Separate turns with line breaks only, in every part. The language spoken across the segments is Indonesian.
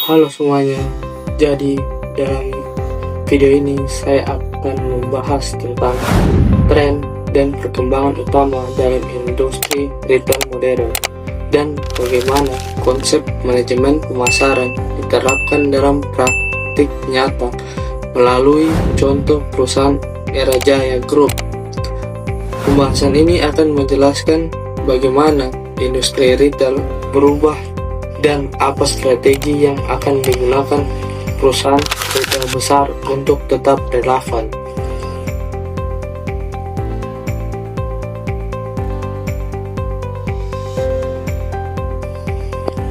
Halo semuanya, jadi dalam video ini saya akan membahas tentang tren dan perkembangan utama dalam industri retail modern dan bagaimana konsep manajemen pemasaran diterapkan dalam praktik nyata melalui contoh perusahaan Era Jaya Group. Pembahasan ini akan menjelaskan bagaimana industri retail berubah dan apa strategi yang akan digunakan perusahaan retail besar untuk tetap relevan.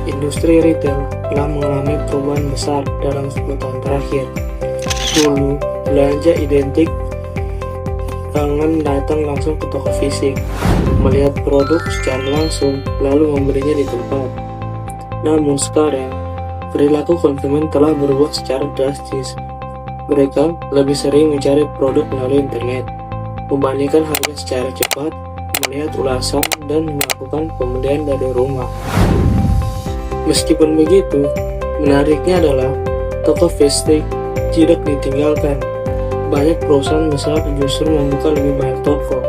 Industri retail telah mengalami perubahan besar dalam 10 tahun terakhir. Dulu, belanja identik dengan datang langsung ke toko fisik, melihat produk secara langsung, lalu membelinya di tempat. Namun sekarang, perilaku konsumen telah berubah secara drastis. Mereka lebih sering mencari produk melalui internet, membandingkan harga secara cepat, melihat ulasan, dan melakukan pembelian dari rumah. Meskipun begitu, menariknya adalah toko fisik tidak ditinggalkan. Banyak perusahaan besar justru membuka lebih banyak toko.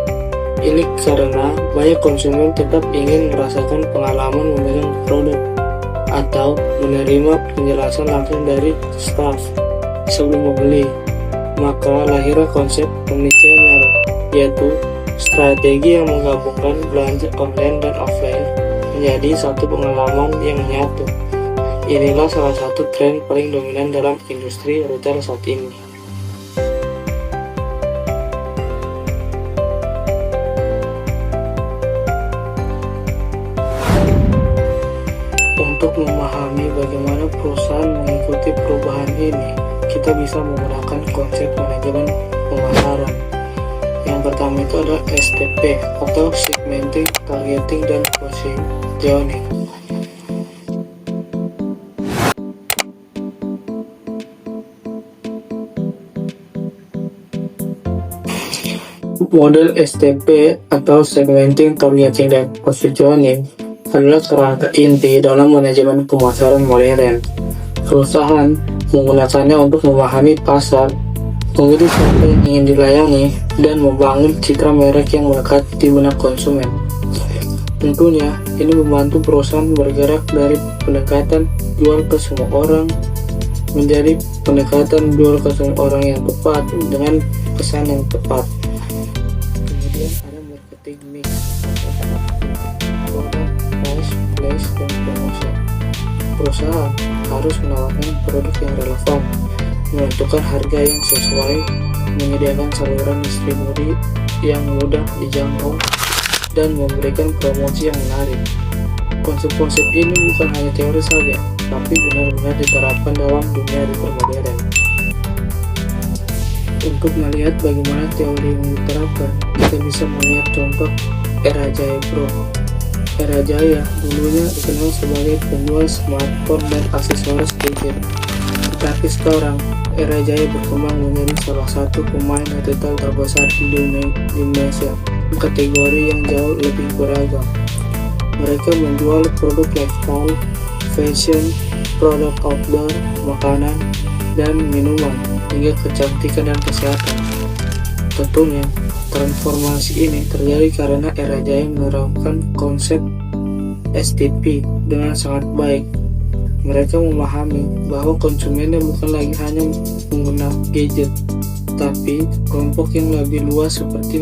Ini karena banyak konsumen tetap ingin merasakan pengalaman memegang produk atau menerima penjelasan langsung dari staf sebelum membeli. Maka lahirlah konsep omnichannel, yaitu strategi yang menggabungkan belanja online dan offline menjadi satu pengalaman yang nyata. Inilah salah satu tren paling dominan dalam industri retail saat ini. Untuk memahami bagaimana perusahaan mengikuti perubahan ini, kita bisa menggunakan konsep manajemen pemasaran. Yang pertama itu adalah STP atau Segmenting, Targeting, dan Positioning. Model STP atau Segmenting, Targeting, dan Positioning adalah kerangka inti dalam manajemen pemasaran modern. Perusahaan menggunakannya untuk memahami pasar, mengerti siapa yang ingin dilayani, dan membangun citra merek yang melekat di benak konsumen. Tentunya, ini membantu perusahaan bergerak dari pendekatan jual ke semua orang menjadi pendekatan jual ke semua orang yang tepat dengan pesan yang tepat. Kemudian ada marketing mix, price, dan promosi. Perusahaan harus menawarkan produk yang relevan, menentukan harga yang sesuai, menyediakan saluran distribusi yang mudah dijangkau, dan memberikan promosi yang menarik. Konsep-konsep ini bukan hanya teori saja, tapi benar-benar diterapkan dalam dunia retail modern. Untuk melihat bagaimana teori yang diterapkan, kita bisa melihat contoh Era Jaya Group. Era Jaya dulunya dikenal sebagai penjual smartphone dan aksesoris gadget. Tetapi sekarang, Era Jaya berkembang menjadi salah satu pemain retail terbesar di Indonesia, kategori yang jauh lebih beragam. Mereka menjual produk lifestyle, fashion, produk outdoor, makanan, dan minuman, hingga kecantikan dan kesehatan. Tentunya, transformasi ini terjadi karena Era Jaya menerapkan konsep STP dengan sangat baik. Mereka memahami bahwa konsumennya bukan lagi hanya pengguna gadget, tapi kelompok yang lebih luas seperti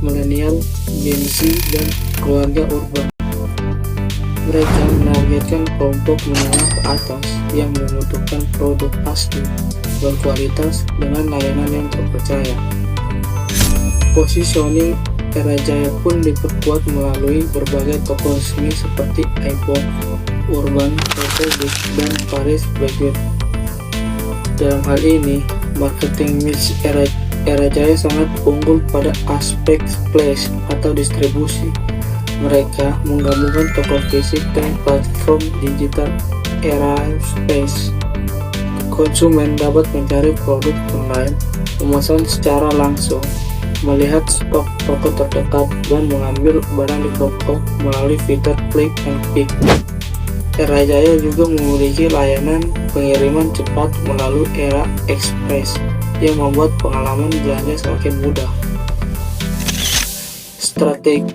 milenial, Gen Z, dan keluarga urban. Mereka menargetkan kelompok menengah ke atas yang membutuhkan produk asli, berkualitas, dengan layanan yang terpercaya. Positioning Era Jaya pun diperkuat melalui berbagai toko resmi seperti iPhone, Urban, Republic, dan Paris Baguette. Dalam hal ini, marketing mix Era Jaya sangat unggul pada aspek place atau distribusi. Mereka menggabungkan toko fisik dan platform digital Era Space. Konsumen dapat mencari produk online, memesan secara langsung, melihat stok toko terdekat, dan mengambil barang di toko melalui fitur Click and Pick. Era Jaya juga memiliki layanan pengiriman cepat melalui era ekspres yang membuat pengalaman belanja semakin mudah. Strategi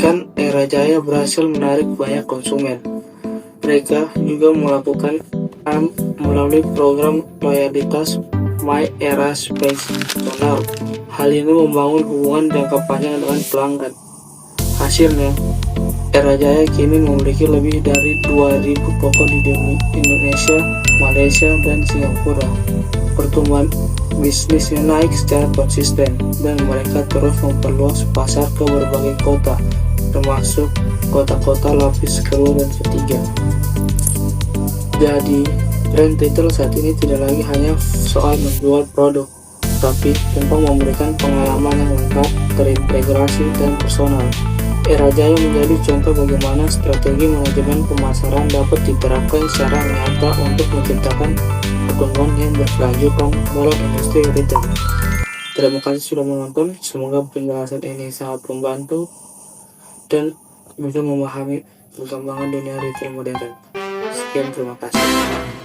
kan Era Jaya berhasil menarik banyak konsumen. Mereka juga melakukan melalui program loyalitas My Era Special. Hal ini membangun hubungan jangka panjang dengan pelanggan. Hasilnya, Era Jaya kini memiliki lebih dari 2.000 toko di Indonesia, Malaysia, dan Singapura. Pertumbuhan bisnisnya naik secara konsisten dan mereka terus memperluas pasar ke berbagai kota, termasuk kota-kota lapis kedua dan ketiga. Jadi, brand retail saat ini tidak lagi hanya soal menjual produk, tapi juga memberikan pengalaman yang lengkap, terintegrasi, dan personal. Era Jaya menjadi contoh bagaimana strategi manajemen pemasaran dapat diterapkan secara nyata untuk menciptakan pertumbuhan yang berkelanjutan dalam industri retail. Terima kasih sudah menonton, semoga penjelasan ini sangat membantu dan bisa memahami perkembangan dunia retail modern. Sekian, terima kasih.